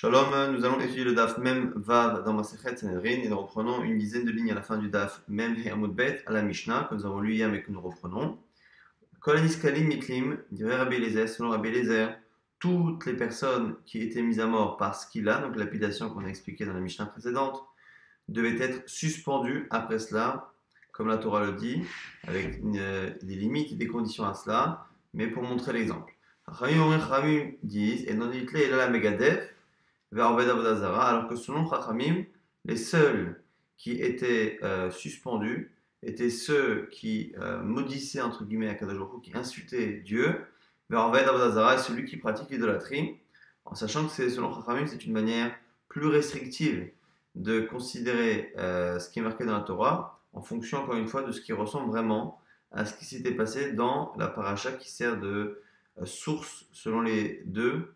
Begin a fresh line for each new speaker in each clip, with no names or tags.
Shalom, nous allons étudier le DAF Mem Vav dans Masechet Sanhedrin et nous reprenons une dizaine de lignes à la fin du DAF Mem He Amud Bet à la Mishnah que nous avons lu hier mais que nous reprenons. Kol Niskalim Mitlim, dirait Rabbi Eliezer, selon Rabbi Eliezer, toutes les personnes qui étaient mises à mort par Skila, donc lapidation qu'on a expliqué dans la Mishnah précédente, devaient être suspendues après cela, comme la Torah le dit, avec des limites et des conditions à cela, mais pour montrer l'exemple. Chachamim disent, et non dites-les, et là la Megadef, alors que selon Chachamim, les seuls qui étaient suspendus étaient ceux qui maudissaient entre guillemets Akadosh Baruch Hu, qui insultaient Dieu, vers et celui qui pratique l'idolâtrie, en sachant que selon Chachamim, c'est une manière plus restrictive de considérer ce qui est marqué dans la Torah, en fonction encore une fois de ce qui ressemble vraiment à ce qui s'était passé dans la paracha qui sert de source selon les deux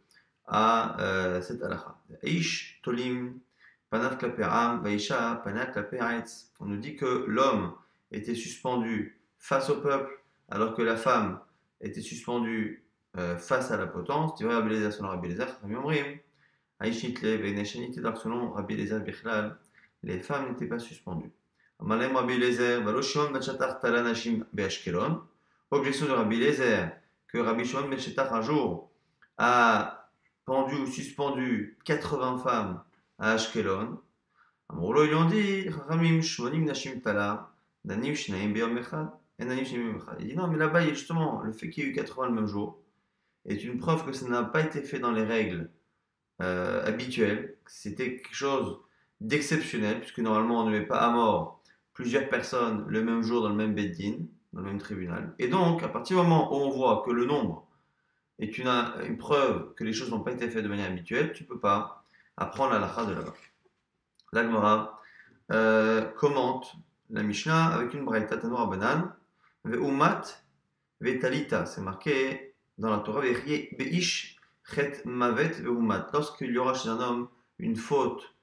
à cette halakha. Aish tolim panav klape am vaisha panav klape haetz. On nous dit que l'homme était suspendu face au peuple alors que la femme était suspendue face à la potence. Tu vois, Rabbi Eliezer selon Rabbi Eliezer, Chachamim omrim Aish nitle ve'neshanite, donc selon Rabbi Eliezer bichlal, les femmes n'étaient pas suspendues. Amalem Rabbi Eliezer valo Shimon ben Shatach tala nashim be'Ashkelon. Objection de Rabbi Eliezer que Rabbi Shimon ben Shatach un jour a pendu ou suspendu 80 femmes à Ashkelon. Amrolo, ils lui ont dit, Chachamim shmonim nashim tala, nanim shnaim beyom echad, et nanim shnaim beyom echad. Il dit non, mais là-bas, justement, le fait qu'il y ait eu 80 le même jour est une preuve que ça n'a pas été fait dans les règles habituelles. C'était quelque chose d'exceptionnel, puisque normalement, on ne met pas à mort plusieurs personnes le même jour dans le même beddin, dans le même tribunal. Et donc, à partir du moment où on voit que le nombre est une preuve que les choses n'ont pas été faites de manière habituelle, tu ne peux pas apprendre la halakha de là-bas. La Gemara commente la Mishnah avec une braïta Tano Rabbanan, ve'umat ve'talita, c'est marqué dans la Torah, ve'ish chet mavet ve'umat. Lorsqu'il y aura chez un homme une faute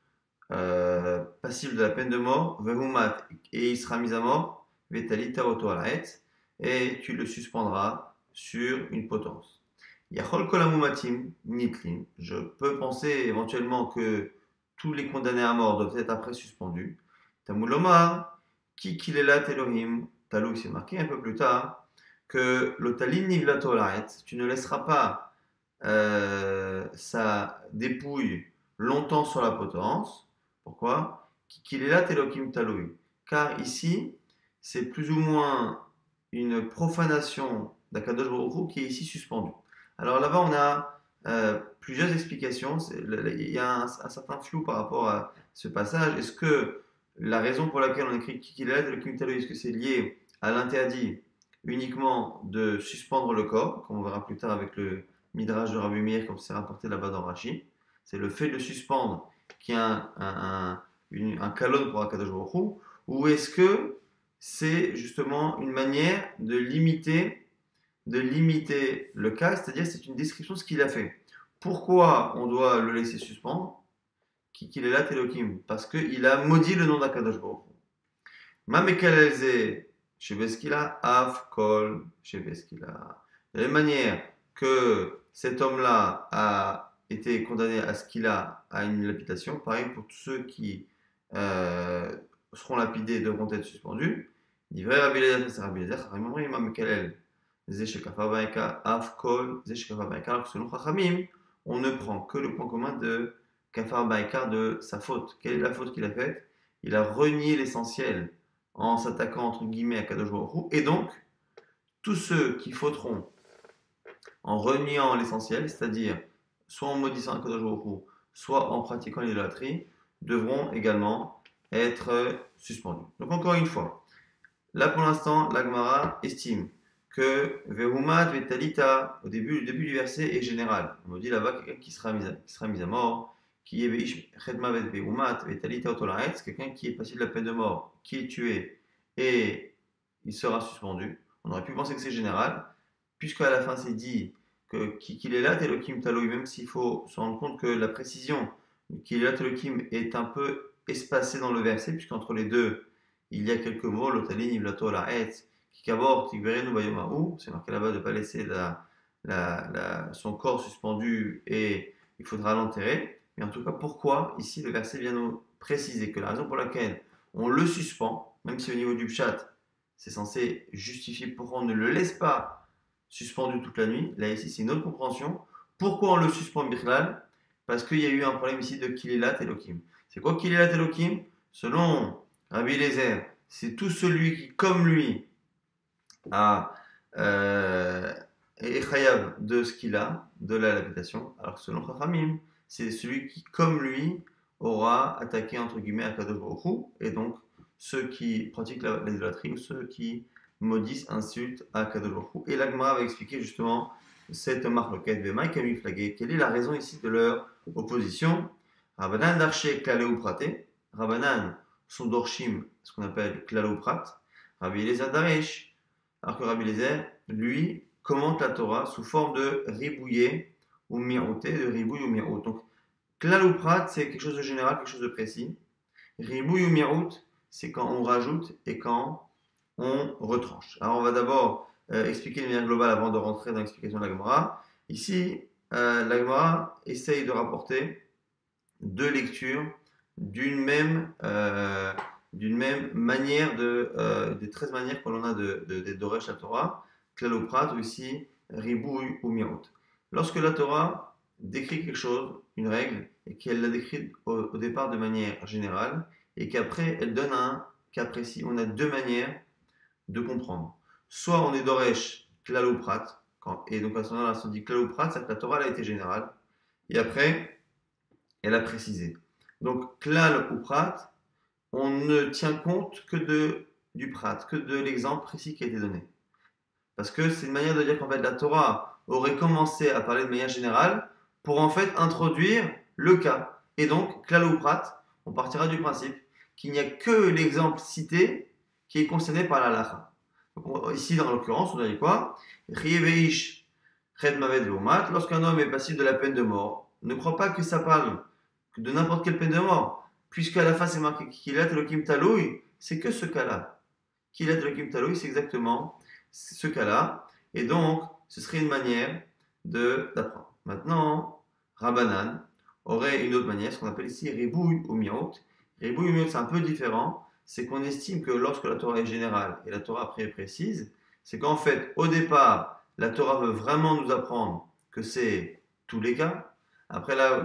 passible de la peine de mort, ve'umat, et il sera mis à mort, ve'talita oto alaet, et tu le suspendras sur une potence. Yachol kolamumatim nitlin. Je peux penser éventuellement que tous les condamnés à mort doivent être après suspendus. Tamulomar, ki kilelat Elohim, talou, c'est marqué un peu plus tard, que l'otalin nivlato laet, tu ne laisseras pas sa dépouille longtemps sur la potence. Pourquoi? Ki kilelat Elohim talou. Car ici, c'est plus ou moins une profanation d'Akadosh Baruch Hu qui est ici suspendue. Alors là-bas, on a plusieurs explications. Il y a un certain flou par rapport à ce passage. Est-ce que la raison pour laquelle on écrit Kikilat et le Kimtalo, est-ce que c'est lié à l'interdit uniquement de suspendre le corps, comme on verra plus tard avec le Midrash de Rabbi Meir, comme c'est rapporté là-bas dans Rashi. C'est le fait de suspendre qui a un kalon pour Akadosh Baruch Hu, ou est-ce que c'est justement une manière de limiter le cas, c'est-à-dire c'est une description de ce qu'il a fait. Pourquoi on doit le laisser suspendre? Qu'il est là, Telokim, parce qu'il a maudit le nom d'Akadosh Baruch Hu. Mamekalelze, Shebeskila, Af, Kol, Shebeskila. De la même manière que cet homme-là a été condamné à Skila, à une lapidation, pareil pour tous ceux qui seront lapidés devront être suspendus. Il dit vrai Rabbi Eliezer, c'est Rabbi Eliezer, Mamekalel. Alors que selon Chachamim, on ne prend que le point commun de Kafar Baikar de sa faute. Quelle est la faute qu'il a faite? Il a renié l'essentiel en s'attaquant entre guillemets à Kadosh Baruch Hu. Et donc, tous ceux qui fauteront en reniant l'essentiel, c'est-à-dire soit en maudissant Kadosh Baruch Hu, soit en pratiquant l'idolâtrie, devront également être suspendus. Donc encore une fois, là pour l'instant, la Gemara estime que Vehumat Vetalita, au début du verset, est général. On nous dit là-bas quelqu'un qui sera mis à mort, qui est Veish Chetma Vehumat Vetalita Otolaet, c'est quelqu'un qui est passible de la peine de mort, qui est tué, et il sera suspendu. On aurait pu penser que c'est général, puisqu'à la fin c'est dit qu'il est là, Telokim Taloi, même s'il faut se rendre compte que la précision qu'il est là, Telokim, est un peu espacée dans le verset, puisqu'entre les deux, il y a quelques mots, Lotalin, Ivlato, Laet, Kikabor, Tigverenu, Bayomahu, c'est marqué là-bas de ne pas laisser son corps suspendu et il faudra l'enterrer. mais en tout cas, pourquoi ici le verset vient nous préciser que la raison pour laquelle on le suspend, même si au niveau du pshat, c'est censé justifier pourquoi on ne le laisse pas suspendu toute la nuit. Là, ici, c'est une autre compréhension. Pourquoi on le suspend Birlal? Parce qu'il y a eu un problème ici de Kilelat Elohim. C'est quoi Kilelat Elohim? Selon Rabbi Eliezer, c'est tout celui qui, comme lui, a est chayav de ce qu'il a, de la lapidation, alors que selon Chachamim, c'est celui qui, comme lui, aura attaqué entre guillemets Akadosh Baruch Hu, et donc ceux qui pratiquent l'idolâtrie ou ceux qui maudissent, insultent à Akadosh Baruch Hu. Et la Gemara va expliquer justement cette marloquette Vema et Camille Flagué. Quelle est la raison ici de leur opposition? Rabbanan Darché Klaleu Praté. Rabbanan sont Dorshim, ce qu'on appelle Klaleu Prat. Rabbi Eliezer Daresh. Alors que Rabbi Eliezer, lui, commente la Torah sous forme de ribouillé ou mirouté, de ribouille ou mirout. Donc, klal ou prat, c'est quelque chose de général, quelque chose de précis. Ribouille ou mirout, c'est quand on rajoute et quand on retranche. Alors, on va d'abord expliquer de manière globale avant de rentrer dans l'explication de la Gemara. Ici, la Gemara essaye de rapporter deux lectures d'une même manière des 13 manières que l'on a de Doresh la Torah, klal ou prat, ou ici ribouille ou mirout. Lorsque la Torah décrit quelque chose, une règle, et qu'elle la décrit au départ de manière générale, et qu'après elle donne un cas précis, on a deux manières de comprendre. Soit on est Doresh klal ou prat, et donc à ce moment-là, on dit klal ou prat, c'est que la Torah elle a été générale, et après elle a précisé. Donc klal ou prat, on ne tient compte que du prat, que de l'exemple précis qui a été donné. Parce que c'est une manière de dire qu'en fait la Torah aurait commencé à parler de manière générale pour en fait introduire le cas. Et donc, klal ou prat, on partira du principe qu'il n'y a que l'exemple cité qui est concerné par la lacha. Ici, dans l'occurrence, on a dit quoi? Riyeveish red mavet ve'umat, lorsqu'un homme est passible de la peine de mort, ne crois pas que ça parle de n'importe quelle peine de mort, puisqu'à la fin c'est marqué Kilat Elohim Taloui, c'est que ce cas-là. Kilat Elohim Taloui, c'est exactement ce cas-là, et donc ce serait une manière d'apprendre. Maintenant, Rabbanan aurait une autre manière, ce qu'on appelle ici Ribouille ou Mirout. Ribouille ou Mirout, c'est un peu différent, c'est qu'on estime que lorsque la Torah est générale et la Torah après est précise, c'est qu'en fait, au départ, la Torah veut vraiment nous apprendre que c'est tous les cas. Après, la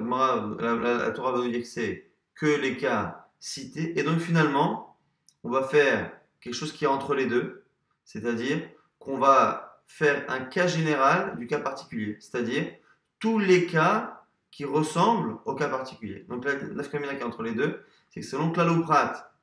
Torah va nous dire que c'est que les cas cités, et donc finalement, on va faire quelque chose qui est entre les deux, c'est-à-dire qu'on va faire un cas général du cas particulier, c'est-à-dire tous les cas qui ressemblent au cas particulier. Donc la nafkamina qui est entre les deux, c'est que selon klal ou prat,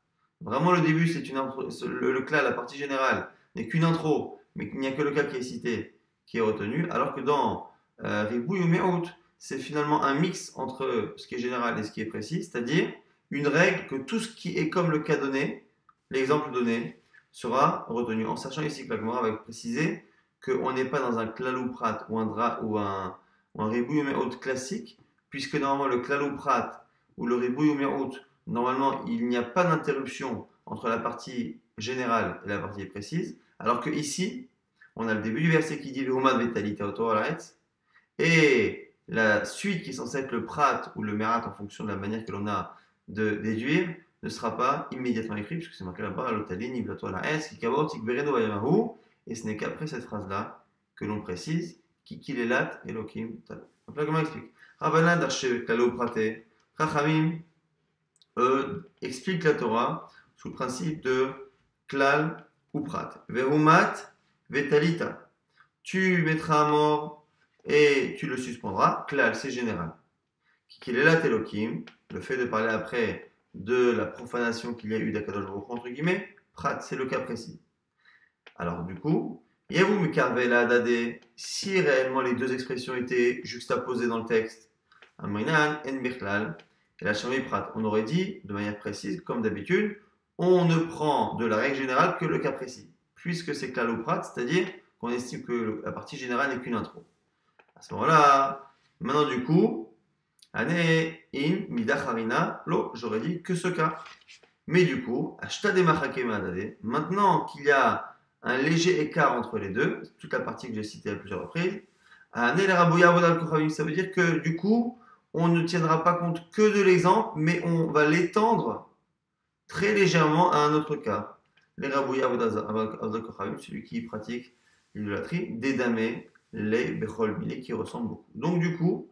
vraiment le début c'est une intro, le klal, la partie générale, n'est qu'une intro, mais qu'il n'y a que le cas qui est cité, qui est retenu, alors que dans ribouille ou mirout, c'est finalement un mix entre ce qui est général et ce qui est précis, c'est-à-dire une règle que tout ce qui est comme le cas donné, l'exemple donné, sera retenu. En sachant ici que la Gemara va préciser qu'on n'est pas dans un klal ou prat ou un ribouille ou mirout classique, puisque normalement le klal ou prat ou le ribouille ou mirout, normalement il n'y a pas d'interruption entre la partie générale et la partie précise, alors que ici, on a le début du verset qui dit Vehumad vetalita otoraretz, et la suite qui est censée être le prat ou le merat en fonction de la manière que l'on a de déduire, ne sera pas immédiatement écrit, puisque c'est marqué là-bas, l'otaline, iblato la es, kikavot, tikbereno, vayamahu, et ce n'est qu'après cette phrase-là que l'on précise, kikilelat, elokim, tal. Donc là, comment on explique? Rabbanan darche kalo praté, Chachamim explique la Torah sous le principe de klal ou prat. Verumat, vetalita. Tu mettras à mort et tu le suspendras. Klal, c'est général. Kikilelat, elokim, le fait de parler après de la profanation qu'il y a eu d'Akadosh Baruch Hu, entre guillemets, prat, c'est le cas précis. Alors du coup, Yavu Mekarvela Adade, si réellement les deux expressions étaient juxtaposées dans le texte, Amrinan en Birklal, et la Shami Prat, on aurait dit de manière précise, comme d'habitude, on ne prend de la règle générale que le cas précis, puisque c'est klal ou prat, c'est-à-dire qu'on estime que la partie générale n'est qu'une intro. À ce moment-là, maintenant du coup, Ane in midacharina lo, j'aurais dit que ce cas. Mais du coup, maintenant qu'il y a un léger écart entre les deux, toute la partie que j'ai citée à plusieurs reprises, ça veut dire que du coup, on ne tiendra pas compte que de l'exemple, mais on va l'étendre très légèrement à un autre cas. Les Rabouya Avdakochavim, celui qui pratique l'idolâtrie, des damés, les Bechol Milé, qui ressemblent beaucoup. Donc du coup,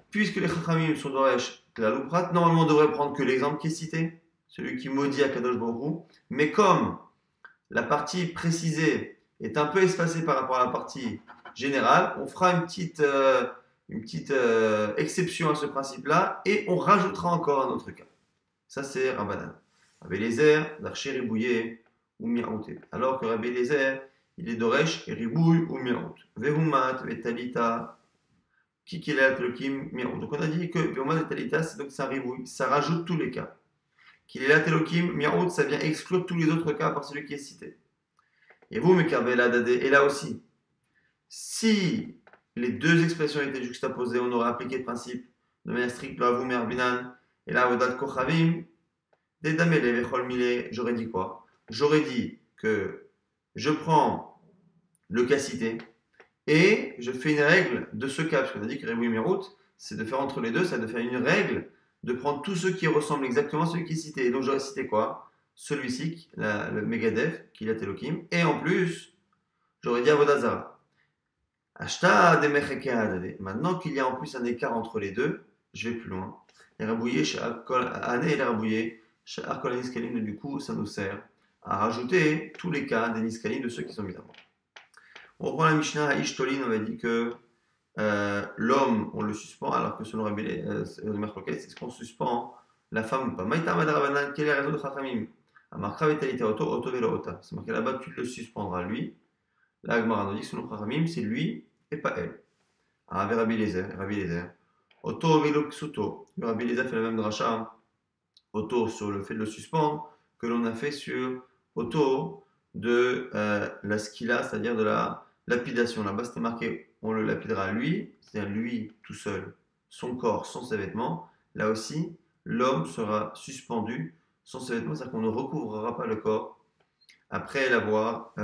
puisque les Chachamim sont d'Oresh Klalouprat, normalement on devrait prendre que l'exemple qui est cité, celui qui maudit Akadosh Baruch Hu, mais comme la partie précisée est un peu espacée par rapport à la partie générale, on fera une petite exception à ce principe-là et on rajoutera encore un autre cas. Ça c'est Rabbanan. Rabbi Eliezer, d'Archer Ribouillé ou Miaouté. Alors que Rabbi Eliezer, il est d'Oresh et Ribouille ou Miaout. Vehumat, Vetalita, Kikilat, Elohim, Miaout. Donc on a dit que Vehumat, Vetalita, c'est donc ça ribouille, ça rajoute tous les cas. Kikilat, Elohim, Miaout, ça vient exclure tous les autres cas par celui qui est cité. Et vous, Mekabela, Dadé, et là aussi, si les deux expressions étaient juxtaposées, on aurait appliqué le principe de manière stricte, là, vous, Merbinan, et là, Vodat Kochavim, des damele, vechol mile, j'aurais dit quoi? J'aurais dit que je prends le cas cité et je fais une règle de ce cas, parce qu'on a dit que Reboui Mirout, c'est de faire entre les deux, c'est de faire une règle, de prendre tous ceux qui ressemblent exactement à celui qui est cité. Et donc j'aurais cité quoi? Celui-ci, le Megadef, qui est Elohim, et en plus, j'aurais dit Avodazara. Ashta de Mecheke. Maintenant qu'il y a en plus un écart entre les deux, je vais plus loin. Les rabouillés, Anne et les rabouillés, chez Arkol Niskalim, du coup, ça nous sert à rajouter tous les cas des Niskalim de ceux qui sont mis à mort. On reprend la Mishnah à Ishtolin, on va dire que l'homme, on le suspend, alors que selon Rabbi Merchoket, c'est ce qu'on suspend la femme ou pas. Maïta Madarabanan, quelle est la raison de Chachamim? Amarkra Vetalita Oto, Oto Velo Ota. C'est marqué là-bas, tu le suspendras lui. Là, Agmara nous dit que selon Chachamim, c'est lui et pas elle. Ah, Rabbi Eliezer. Oto Velo Ksuto. Rabbi Eliezer fait la même dracha. Auto sur le fait de le suspendre que l'on a fait sur auto de la skila, c'est-à-dire de la lapidation. Là-bas, c'était marqué on le lapidera lui, c'est-à-dire lui tout seul, son corps sans ses vêtements. Là aussi, l'homme sera suspendu sans ses vêtements, c'est-à-dire qu'on ne recouvrera pas le corps après l'avoir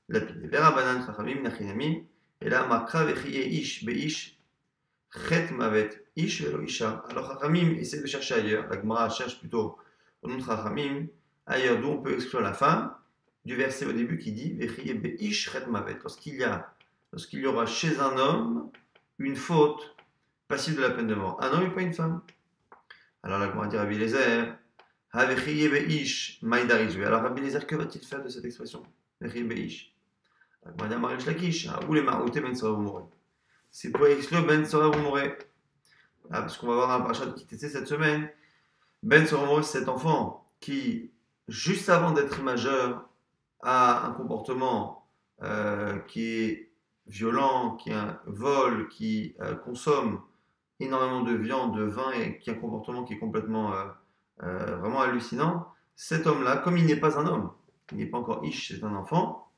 lapidé. Vera banan chachamim nachinamim, et là, makra vechiye ish beish. Chet mavet ish velo isha. Alors Chachamim essaie de chercher ailleurs. La Gemara cherche plutôt au nom de Chachamim ailleurs d'où on peut exclure la femme du verset au début qui dit Vechiye beish chet mavet. Lorsqu'il y aura chez un homme une faute passible de la peine de mort. Un homme et pas une femme. Alors la Gemara dit Rabbi Eliezer Ha vechiye beish maïdarizwe. Alors Rabbi Eliezer, que va-t-il faire de cette expression Vechiye beish. La Gemara dit Amarish Lakish. Ou les marouté ben sorevumore. C'est pour exclure Ben Sora Rumoré. Parce qu'on va voir dans la paracha de Kitetsé cette semaine. Ben Sora Rumoré, c'est cet enfant qui, juste avant d'être majeur, a un comportement qui est violent, qui est un vol, qui consomme énormément de viande, de vin et qui a un comportement qui est complètement vraiment hallucinant. Cet homme-là, comme il n'est pas un homme, il n'est pas encore Ish, c'est un enfant,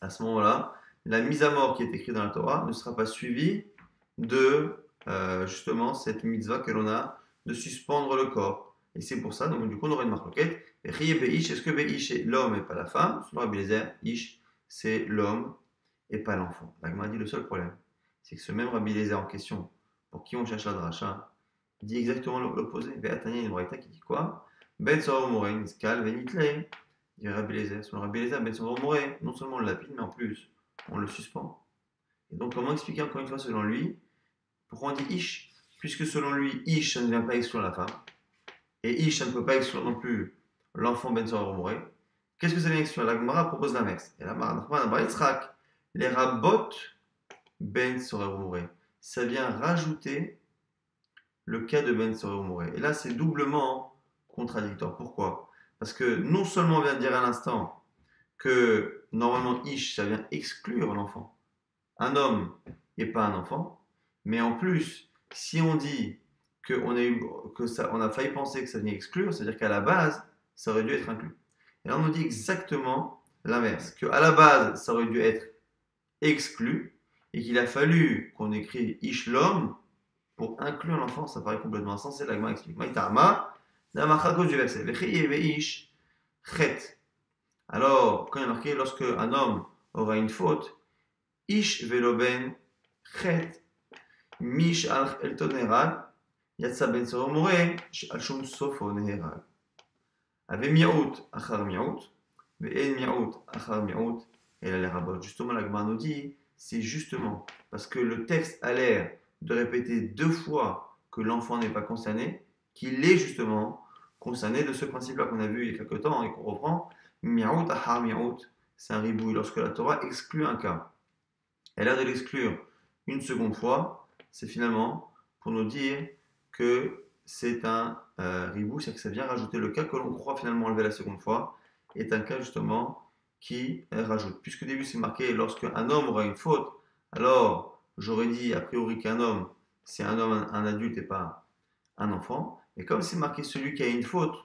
à ce moment-là, la mise à mort qui est écrite dans la Torah ne sera pas suivie de justement cette mitzvah que l'on a de suspendre le corps. Et c'est pour ça, donc du coup on aura une marloquette. Est-ce que Beish est l'homme et pas la femme? Selon Rabbi Eliezer, Ish c'est l'homme et pas l'enfant. La Gemara dit le seul problème, c'est que ce même Rabbi Eliezer en question, pour qui on cherche la dracha, dit exactement l'opposé. Ve'atania une braïta qui dit quoi? Ben Soror Moré, Niskal, Venitlei, dit Rabbi Eliezer. Selon Rabbi Eliezer, Ben Soror Moré, non seulement on le lapide, mais en plus on le suspend. Et donc, comment expliquer encore une fois selon lui pourquoi on dit Ish? Puisque selon lui, Ish, ça ne vient pas exclure la femme. Et Ish, ça ne peut pas exclure non plus l'enfant Ben Soror Moré. Qu'est-ce que ça vient exclure? La Gemara propose l'inverse. Et la Gemara, les rabot Ben Soror Moré. Ça vient rajouter le cas de Ben Soror Moré. Et là, c'est doublement contradictoire. Pourquoi? Parce que non seulement on vient de dire à l'instant que normalement Ish, ça vient exclure l'enfant. Un homme et pas un enfant. Mais en plus, si on dit on a failli penser que ça vient exclure, c'est-à-dire qu'à la base, ça aurait dû être inclus. Et là, on nous dit exactement l'inverse. Qu'à la base, ça aurait dû être exclu et qu'il a fallu qu'on écrive Ish l'homme pour inclure l'enfant. Ça paraît complètement insensé. La Gemara explique. Maïtama, à cause du verset. Ish, chet. Alors, quand il est marqué, lorsque un homme aura une faute, Ish veloben chet, Mish al elton neherag, yatsa ben soro more, al shum sofo neherag. Ave miaout achar miaout, ve'en miaout achar miaout, et la rabot. Justement, la Gemara nous dit, c'est justement parce que le texte a l'air de répéter deux fois que l'enfant n'est pas concerné, qu'il est justement concerné de ce principe-là qu'on a vu il y a quelque temps et qu'on reprend. Miaout achar miaout, c'est un ribouille lorsque la Torah exclut un cas. Elle a de l'exclure une seconde fois, c'est finalement pour nous dire que c'est un ribou, c'est que ça vient rajouter le cas que l'on croit finalement enlever la seconde fois, est un cas justement qui rajoute. Puisque au début c'est marqué lorsque un homme aura une faute, alors j'aurais dit a priori qu'un homme, c'est un homme, un adulte et pas un enfant. Mais comme c'est marqué celui qui a une faute,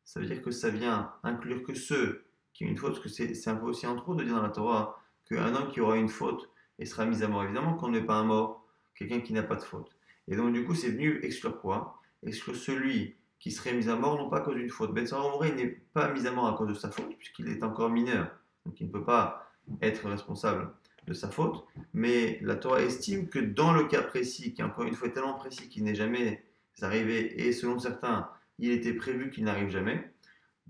ça veut dire que ça vient inclure que ceux qui ont une faute, parce que c'est un peu aussi en trop de dire dans la Torah qu'un homme qui aura une faute et sera mis à mort. Évidemment qu'on n'est pas un mort, quelqu'un qui n'a pas de faute. Et donc du coup c'est venu exclure quoi? Exclure celui qui serait mis à mort non pas à cause d'une faute. Ben Sarah n'est pas mis à mort à cause de sa faute, puisqu'il est encore mineur, donc il ne peut pas être responsable de sa faute. Mais la Torah estime que dans le cas précis, qui encore une fois est tellement précis qu'il n'est jamais arrivé, et selon certains, il était prévu qu'il n'arrive jamais,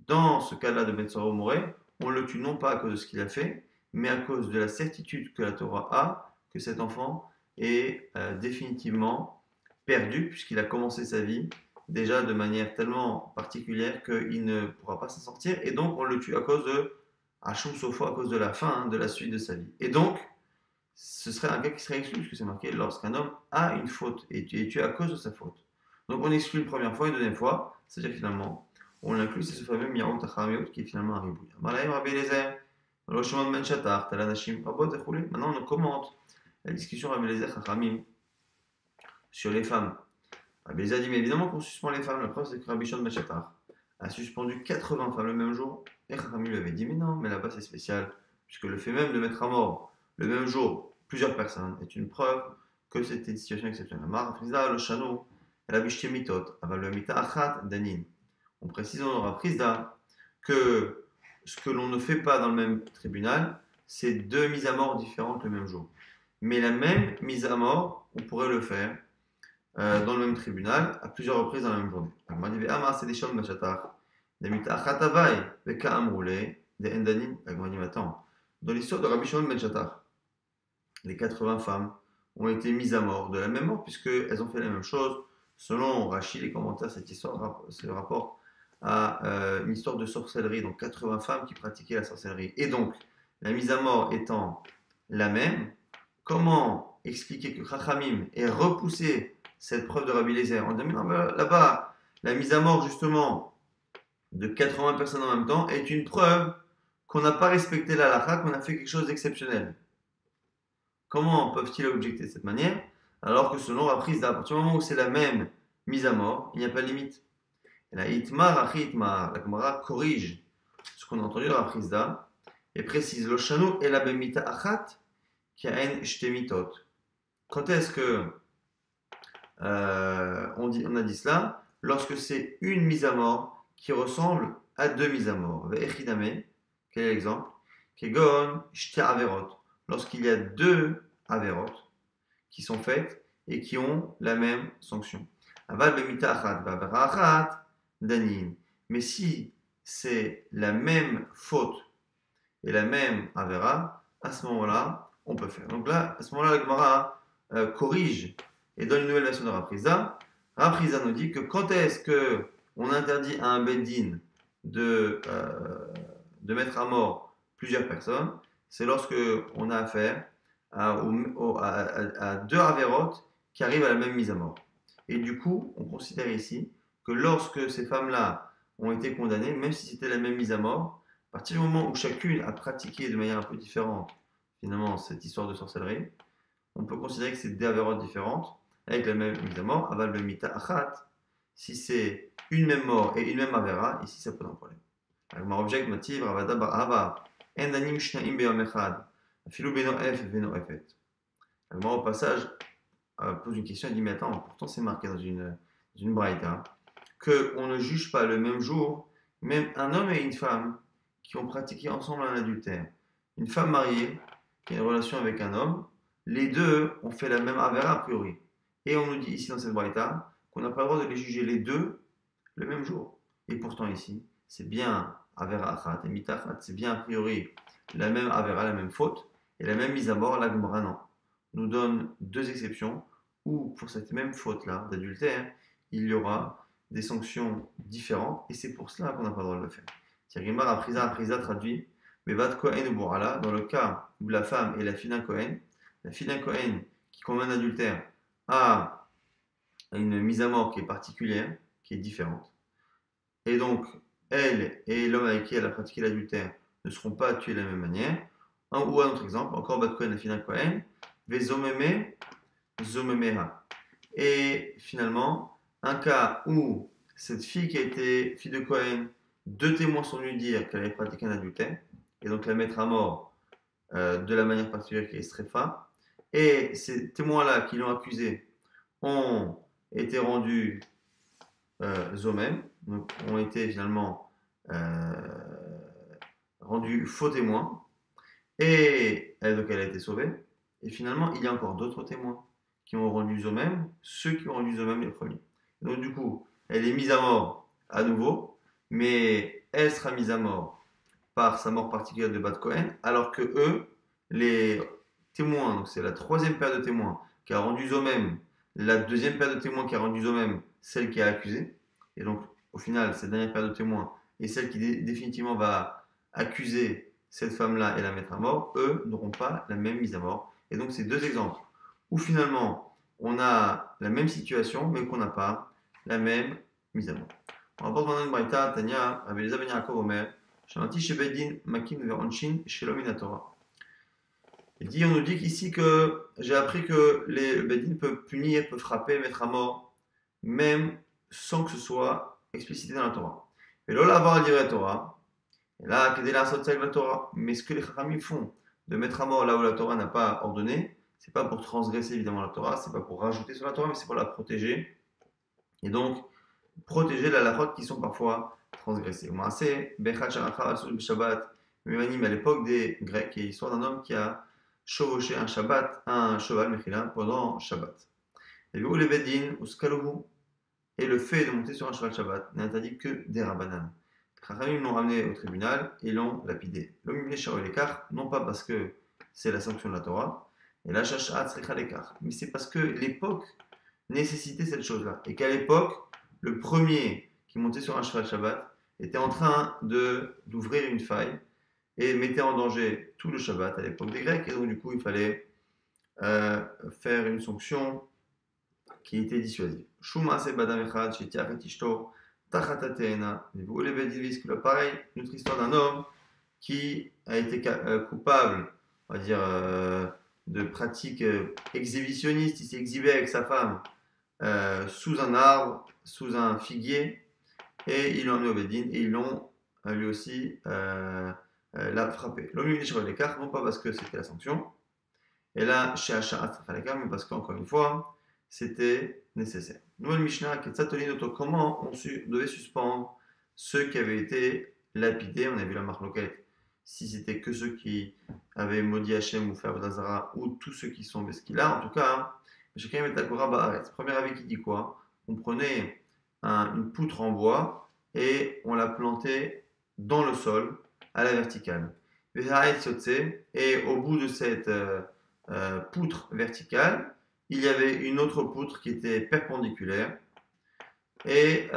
dans ce cas-là de Ben Sarah on le tue non pas à cause de ce qu'il a fait, mais à cause de la certitude que la Torah a que cet enfant est définitivement perdu, puisqu'il a commencé sa vie déjà de manière tellement particulière qu'il ne pourra pas s'en sortir, et donc on le tue à cause de Hachum Sofo, à cause de la fin, de la suite de sa vie. Et donc, ce serait un cas qui serait exclu, puisque c'est marqué lorsqu'un homme a une faute et est tué à cause de sa faute. Donc on exclut une première fois, une deuxième fois, c'est-à-dire finalement, on l'inclut, c'est ce fameux Miaout Achamiot qui est finalement un ribouille. Maintenant on commente la discussion Rabbi Eliezer Chachamim sur les femmes. Rabbi Eliezer dit, mais évidemment qu'on suspend les femmes. La preuve, c'est que Rabbi Shimon ben Shatar a suspendu 80 femmes le même jour. Et Chachamim lui avait dit, mais non, mais là-bas c'est spécial, puisque le fait même de mettre à mort le même jour plusieurs personnes est une preuve que c'était une situation exceptionnelle. On précise dans Rav Chizda que ce que l'on ne fait pas dans le même tribunal, c'est deux mises à mort différentes le même jour. Mais la même mise à mort, on pourrait le faire dans le même tribunal à plusieurs reprises dans la même journée. Dans l'histoire de Rabbi Shimon ben Shatar, les 80 femmes ont été mises à mort de la même mort puisqu'elles ont fait la même chose. Selon Rachid, les commentaires, cette histoire se rapporte à une histoire de sorcellerie, donc 80 femmes qui pratiquaient la sorcellerie. Et donc, la mise à mort étant la même, comment expliquer que Chachamim ait repoussé cette preuve de Rabbi Eliezer en disant là-bas, la mise à mort justement de 80 personnes en même temps est une preuve qu'on n'a pas respecté la halakha, qu'on a fait quelque chose d'exceptionnel. Comment peuvent-ils objecter de cette manière alors que selon Rav Chizda, à partir du moment où c'est la même mise à mort, il n'y a pas de limite. Et la Itmar, Achi Itmar, la Gemara corrige ce qu'on a entendu de Rav Chizda et précise le Shano et la Bemita Achat qui a en Shtemitot. Quand est-ce que on a dit cela? Lorsque c'est une mise à mort qui ressemble à deux mises à mort. Ve'echidame, quel est l'exemple? Kegon Shte Averot. Lorsqu'il y a deux Averot qui sont faites et qui ont la même sanction. Aval Bemita Achat, Vavera Achat, Danin. Mais si c'est la même faute et la même Avera, à ce moment-là, on peut faire. Donc là, à ce moment-là, la Gemara corrige et donne une nouvelle version de Rav Chizda. Rav Chizda nous dit que quand est-ce qu'on interdit à un Beddin de mettre à mort plusieurs personnes, c'est lorsque on a affaire à deux Averot qui arrivent à la même mise à mort. Et du coup, on considère ici que lorsque ces femmes-là ont été condamnées, même si c'était la même mise à mort, à partir du moment où chacune a pratiqué de manière un peu différente, finalement, cette histoire de sorcellerie, on peut considérer que c'est des avérotes différentes, avec la même mise à mort, aval le mita achat, si c'est une même mort et une même avéra, ici ça pose un problème. Alors, object motive, ravada barava, endanim shnaim be'om echad, afilou beno ef veno efet. Alors, au passage, pose une question et dit, mais attends, pourtant c'est marqué dans une braïta, qu'on ne juge pas le même jour, même un homme et une femme qui ont pratiqué ensemble un adultère. Une femme mariée qui a une relation avec un homme, les deux ont fait la même avera a priori. Et on nous dit ici dans cette braïta qu'on n'a pas le droit de les juger les deux le même jour. Et pourtant ici, c'est bien avera achat et mitachat, c'est bien a priori la même avera, la même faute, et la même mise à mort, la Gemara non. Nous donne deux exceptions où pour cette même faute-là d'adultère, il y aura des sanctions différentes, et c'est pour cela qu'on n'a pas le droit de le faire. Tirgimar Aprisa traduit Mevat Kohen ou Borala, dans le cas où la femme est la fille d'un Kohen qui commet un adultère a une mise à mort qui est particulière, qui est différente. Et donc, elle et l'homme avec qui elle a pratiqué l'adultère ne seront pas tués de la même manière. Ou un autre exemple, encore Bat Kohen, la fille d'un Kohen, Vezomeme, Zomemeha. Et finalement, un cas où cette fille qui a été fille de Kohen, deux témoins sont venus dire qu'elle avait pratiqué un adultère, et donc la mettre à mort de la manière particulière qui est Strefa. Et ces témoins-là qui l'ont accusé ont été rendus zomem, donc ont été finalement rendus faux témoins, et donc elle a été sauvée. Et finalement, il y a encore d'autres témoins qui ont rendu zomem, ceux qui ont rendu zomem les premiers. Donc du coup, elle est mise à mort à nouveau, mais elle sera mise à mort par sa mort particulière de Bat Kohen, alors que eux, les témoins, donc c'est la troisième paire de témoins qui a rendu zomem, la deuxième paire de témoins qui a rendu zomem, celle qui a accusé, et donc au final, cette dernière paire de témoins est celle qui définitivement va accuser cette femme-là et la mettre à mort, eux n'auront pas la même mise à mort. Et donc c'est deux exemples où finalement on a la même situation, mais qu'on n'a pas la même mise à mort. On rapporte maintenant une braïta, Tania, avec les Abénia Yaakov Omer, Shamati Shebedin Makim Veronchin Shelom Torah. Il dit, on nous dit ici que j'ai appris que les Bedin peuvent punir, peuvent frapper, mettre à mort, même sans que ce soit explicité dans la Torah. Et là, avoir à dire la Torah, et là, qu'est-ce la Torah? Mais ce que les Chachamim font, de mettre à mort là où la Torah n'a pas ordonné, c'est pas pour transgresser évidemment la Torah, c'est pas pour rajouter sur la Torah, mais c'est pour la protéger. Et donc, protéger la halachot qui sont parfois transgressées. Mais à l'époque des Grecs, il y a l'histoire d'un homme qui a chevauché un cheval pendant Shabbat. Et où les Bedin, ou Skalouhu, et le fait de monter sur un cheval Shabbat n'est interdit que des Rabbanan. Les Chachamim l'ont ramené au tribunal et l'ont lapidé. L'homme l'écart, non pas parce que c'est la sanction de la Torah, et la Shashat Sricha l'écart, mais c'est parce que l'époque nécessitait cette chose-là. Et qu'à l'époque, le premier qui montait sur un cheval Shabbat était en train d'ouvrir une faille et mettait en danger tout le Shabbat à l'époque des Grecs. Et donc, du coup, il fallait faire une sanction qui était dissuasive. Shuma se badam echad shetiach et ishto tachat hateena. Et vous l'avez dit, pareil, une autre histoire d'un homme qui a été coupable, on va dire, de pratiques exhibitionnistes. Il s'est exhibé avec sa femme sous un arbre, sous un figuier, et ils l'ont emmené au Bedin, et ils l'ont lui aussi l'a frappé. L'homme lui dit sur l'écart, non pas parce que c'était la sanction, et là, chez Hachat, mais parce qu'encore une fois, c'était nécessaire. Nouvelle Mishnah, comment on devait suspendre ceux qui avaient été lapidés. On a vu la marque loquette. Si c'était que ceux qui avaient maudit Hachem ou fait Avodazara, ou tous ceux qui sont Beskila, en tout cas, chacun met Agora Baaretz. Premier avis qui dit quoi? On prenait une poutre en bois et on la plantait dans le sol à la verticale. Et au bout de cette poutre verticale, il y avait une autre poutre qui était perpendiculaire. Et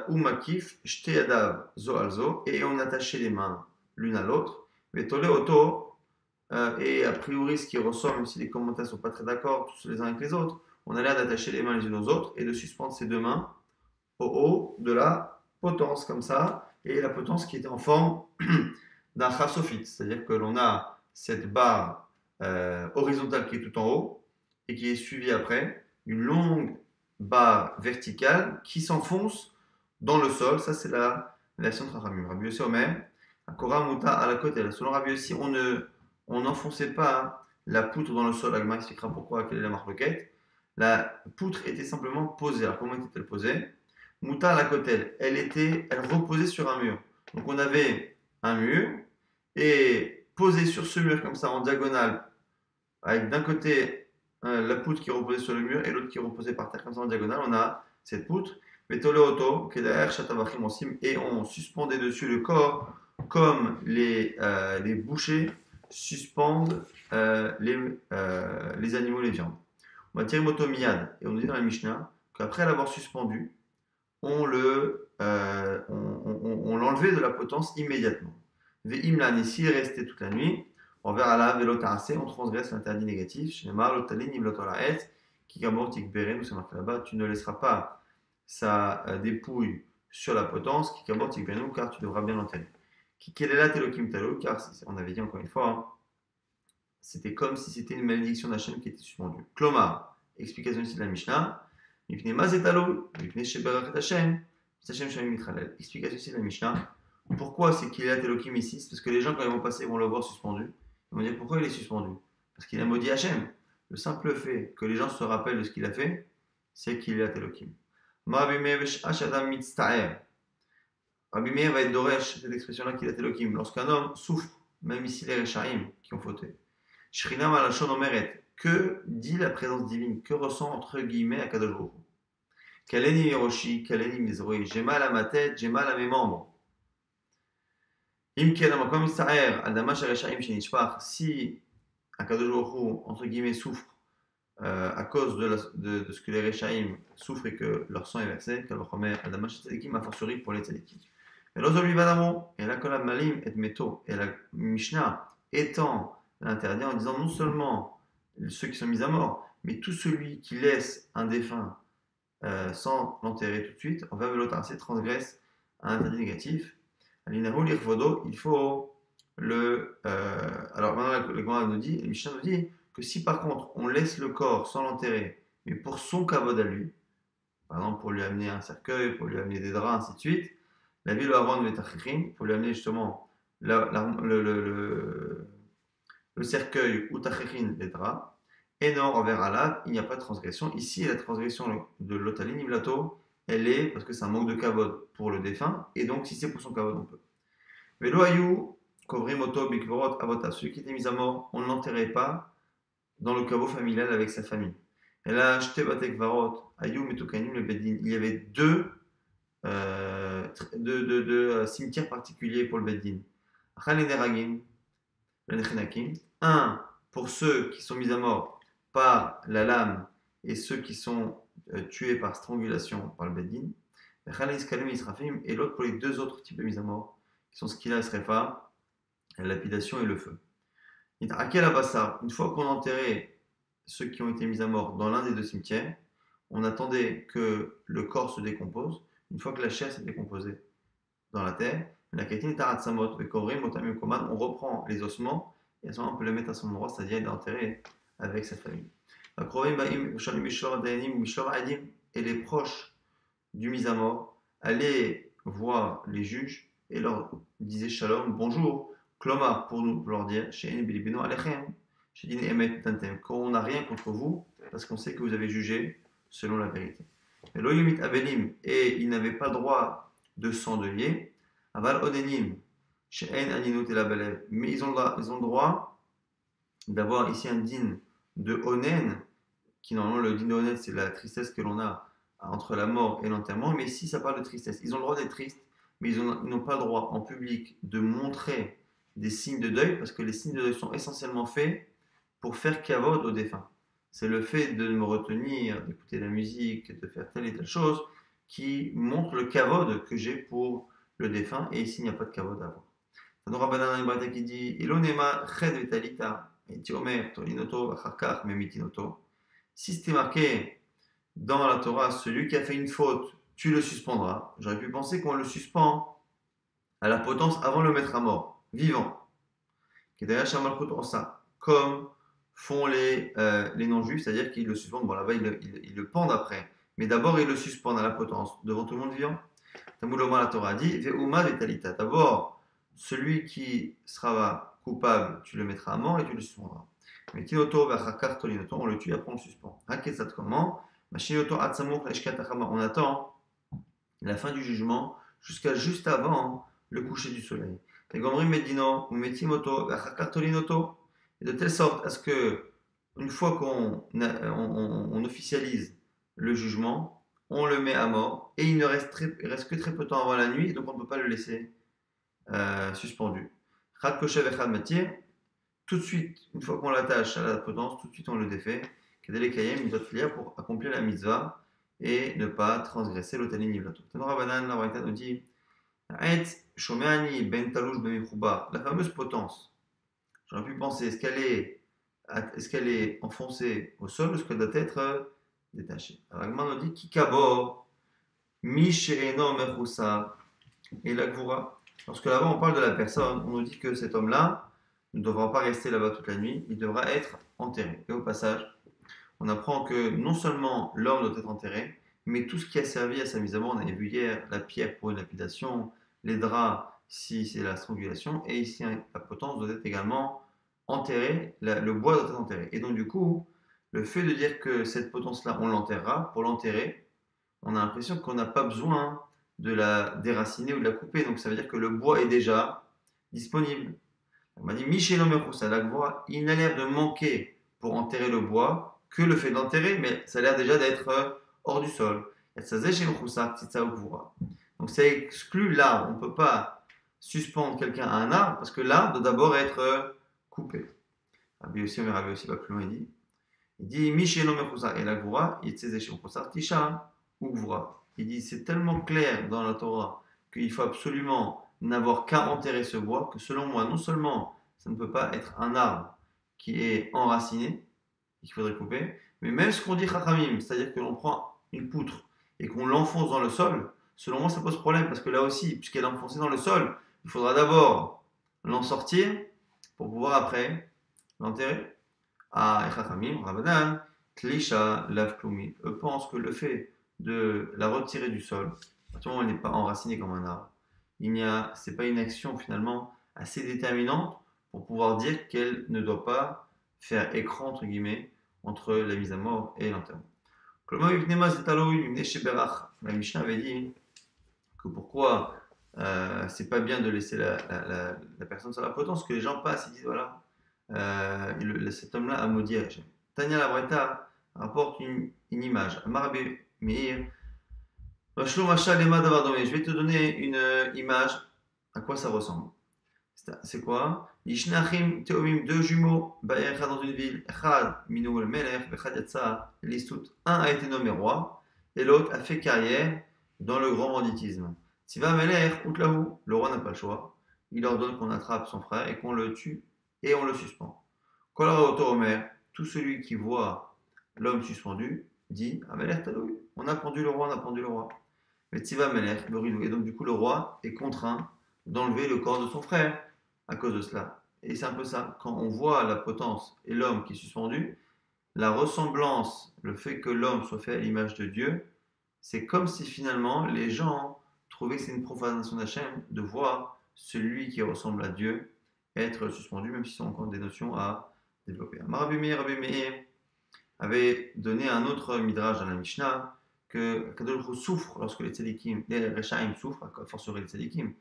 Umakif, Shteadav, Zoalzo, et on attachait les mains l'une à l'autre. Mais Tole Oto, et a priori, ce qui ressort, même si les commentaires ne sont pas très d'accord tous les uns avec les autres, on a l'air d'attacher les mains les unes aux autres et de suspendre ces deux mains au haut de la potence, comme ça, et la potence qui était en forme d'un chassofite, c'est-à-dire que l'on a cette barre horizontale qui est tout en haut et qui est suivie après d'une longue barre verticale qui s'enfonce dans le sol. Ça, c'est la version de Chachamim. Rabbi Yossi Omer, Akora Muta à la côté. Selon Rabbi Yossi, on n'enfonçait pas la poutre dans le sol. Agma expliquera pourquoi, quelle est la marloquette. La poutre était simplement posée. Alors, comment était-elle posée? Muta à la côté. Elle reposait sur un mur. Donc, on avait un mur et posé sur ce mur comme ça en diagonale avec d'un côté la poutre qui reposait sur le mur et l'autre qui reposait par terre comme ça en diagonale. On a cette poutre, Vetoleoto, qui est derrière Shatavachim Osim, et on suspendait dessus le corps comme les bouchers suspendent les animaux, les viandes. On va tirer motomiyad, et on dit dans la Mishnah qu'après l'avoir suspendu, on l'enlevait de la potence immédiatement. Ve'imlan, et s'il restait toute la nuit, on verra là, velotarase, on transgresse l'interdit négatif. Shnema, lotalin, imlotoraet, kikabor tikbere, nous c'est marqué là-bas, tu ne laisseras pas sa dépouille sur la potence, kikabor tikbere, car tu devras bien l'enterrer. Kikelela telokim talo, car on avait dit encore une fois, hein, c'était comme si c'était une malédiction d'Hachem qui était suspendue. Kloma, explication ici de la Mishnah. Explication ici de la Mishnah. Pourquoi c'est qu'il est Elohim ici? Parce que les gens, quand ils vont passer, ils vont le voir suspendu. Ils vont dire pourquoi il est suspendu? Parce qu'il a maudit Hachem. Le simple fait que les gens se rappellent de ce qu'il a fait, c'est qu'il est Elohim. Rabbi Meir va être Doresh, cette expression-là qu'il est Elohim. Lorsqu'un homme souffre, même ici les Rechaim qui ont fauté. Shrinam alashon omeret. Que dit la présence divine? Que ressent entre guillemets Akadosh Baruch Hu? Kaleni Hiroshi, Kaleni Mizroi. J'ai mal à ma tête, j'ai mal à mes membres. Si Akadosh Baruch Hu, entre guillemets, souffre à cause de ce que les Rechaim souffrent et que leur sang est versé, a fortiori pour les tzadikim. Et la kolam malim et meto. Et la Mishnah étend l'interdit en disant non seulement ceux qui sont mis à mort, mais tout celui qui laisse un défunt sans l'enterrer tout de suite, on va velotarser, transgresse un interdit négatif. Il faut alors maintenant le Gemara nous dit, le Mishnah nous dit que si par contre on laisse le corps sans l'enterrer, mais pour son kavod à lui, par exemple pour lui amener un cercueil, pour lui amener des draps, ainsi de suite, la ville avant de pour lui amener justement le cercueil ou tachichin, les draps, et non, envers Allah, il n'y a pas de transgression. Ici, la transgression de l'otalin imlato, elle est parce que c'est un manque de kavod pour le défunt, et donc si c'est pour son kavod, on peut. Velo ayou, kovrimoto bikvorot avota, celui qui était mis à mort, on ne l'enterrait pas dans le caveau familial avec sa famille. Et là, acheté batek varot, ayou metukanim le bedin. Il y avait deux cimetières particuliers pour le bedin. Un pour ceux qui sont mis à mort par la lame et ceux qui sont tués par strangulation par le Beddin, et l'autre pour les deux autres types de mise à mort, qui sont Skila et Srefa, la lapidation et le feu. Une fois qu'on enterrait ceux qui ont été mis à mort dans l'un des deux cimetières, on attendait que le corps se décompose. Une fois que la chair s'est décomposée dans la terre, on reprend les ossements et à ce moment on peut les mettre à son endroit, c'est-à-dire l'enterrer avec sa famille. Et les proches du mis à mort allaient voir les juges et leur disaient shalom, bonjour, klomar pour leur dire, qu'on n'a rien contre vous parce qu'on sait que vous avez jugé selon la vérité. Et ils n'avaient pas le droit de s'endeuiller. Aval odenim, mais ils ont le droit d'avoir ici un din de onen, qui normalement le din de onen c'est la tristesse que l'on a entre la mort et l'enterrement, mais ici ça parle de tristesse. Ils ont le droit d'être tristes, mais ils n'ont pas le droit en public de montrer des signes de deuil, parce que les signes de deuil sont essentiellement faits pour faire kavod au défunt. C'est le fait de me retenir, d'écouter la musique, de faire telle et telle chose, qui montre le kavod que j'ai pour le défunt, et ici il n'y a pas de kavod à avoir. Tanora Banana Ibrata qui dit Ilonema Ched Vitalita, et Tiomer Tolinoto, Achakar, Memitinoto. Si c'était marqué dans la Torah, celui qui a fait une faute, tu le suspendras. J'aurais pu penser qu'on le suspend à la potence avant de le mettre à mort, vivant. Comme font les non-juifs, c'est-à-dire qu'ils le suspendent. Bon, là-bas, ils le pendent après. Mais d'abord, ils le suspendent à la potence devant tout le monde vivant. Tamouloma, la Torah dit Ve'uma Vitalita. D'abord, celui qui sera coupable, tu le mettras à mort et tu le suspendras. Mais Tinoto, Vachakar, Tolinoto, on le tue, après on le suspend. Hakesat comment? On attend la fin du jugement jusqu'à juste avant le coucher du soleil. Et de telle sorte à ce que une fois on officialise le jugement, on le met à mort et il reste que très peu de temps avant la nuit, donc on ne peut pas le laisser suspendu. Chad kosher et chad matir, tout de suite, une fois qu'on l'attache à la potence, tout de suite on le défait. Kedele kayem, il doit faire pour accomplir la mitzvah et ne pas transgresser l'otanin nivlato. Tanora banan, la Braïta nous dit Aet shomeani ben talouj ben la fameuse potence. J'aurais pu penser, est-ce qu'elle est enfoncée au sol ou est-ce qu'elle doit être détachée? Alors, Agman nous dit Kikabor, mi she'eno mechousa, et la gvura. Lorsque là-bas on parle de la personne, on nous dit que cet homme-là ne devra pas rester là-bas toute la nuit, il devra être enterré. Et au passage, on apprend que non seulement l'homme doit être enterré, mais tout ce qui a servi à sa mise à mort, on avait vu hier la pierre pour une lapidation, les draps si c'est la strangulation, et ici la potence doit être également enterrée, le bois doit être enterré. Et donc du coup, le fait de dire que cette potence-là, on l'enterrera, pour l'enterrer, on a l'impression qu'on n'a pas besoin de la déraciner ou de la couper. Donc ça veut dire que le bois est déjà disponible. On m'a dit Michel Omerous, la voix, il n'a l'air de manquer pour enterrer le bois que le fait d'enterrer, mais ça a l'air déjà d'être hors du sol. Donc ça exclut l'arbre. On ne peut pas suspendre quelqu'un à un arbre parce que l'arbre doit d'abord être coupé. Rabbi aussi, mais Rabbi aussi va plus loin, il dit Michel Omerous et la voix, il s'est éché Tisha. Il dit c'est tellement clair dans la Torah qu'il faut absolument n'avoir qu'à enterrer ce bois que selon moi, non seulement ça ne peut pas être un arbre qui est enraciné et qu'il faudrait couper, mais même ce qu'on dit Chachamim, c'est-à-dire que l'on prend une poutre et qu'on l'enfonce dans le sol, selon moi ça pose problème parce que là aussi, puisqu'elle est enfoncée dans le sol, il faudra d'abord l'en sortir pour pouvoir après l'enterrer. Ah, et Chachamim, Rabbanan, Tlisha, Lav Klumi, eux pensent que le fait de la retirer du sol, à partir du moment où elle n'est pas enracinée comme un arbre, c'est pas une action finalement assez déterminante pour pouvoir dire qu'elle ne doit pas faire écran entre guillemets entre la mise à mort et l'enterrement. La Mishnah avait dit que pourquoi c'est pas bien de laisser la personne sur la potence, que les gens passent et disent voilà, cet homme-là a maudit Hachem. Tania la Braïta rapporte une image. Amar Meir, je vais te donner une image à quoi ça ressemble. C'est quoi? Ishnachim Teomim, deux jumeaux, Ba'ercha dans une ville, Echad Minou el Melech, Echad Yatsa, Listout. Un a été nommé roi et l'autre a fait carrière dans le grand banditisme. Tiva Melech, Outlahu, le roi n'a pas le choix. Il ordonne qu'on attrape son frère et qu'on le tue et on le suspend. Kolara Omer, tout celui qui voit l'homme suspendu dit Amelech Taloui, on a pendu le roi, on a pendu le roi. Mais Tiva Melech, et donc du coup le roi est contraint d'enlever le corps de son frère à cause de cela. Et c'est un peu ça, quand on voit la potence et l'homme qui est suspendu, la ressemblance, le fait que l'homme soit fait à l'image de Dieu, c'est comme si finalement les gens trouvaient que c'est une profanation d'Hachem de voir celui qui ressemble à Dieu être suspendu, même si ce sont encore des notions à développer. Rabbi Meir avait donné un autre midrash dans la Mishnah que Kadosh souffre lorsque les tzadikim, les Rechaim souffrent, à fortiori les tzadikim.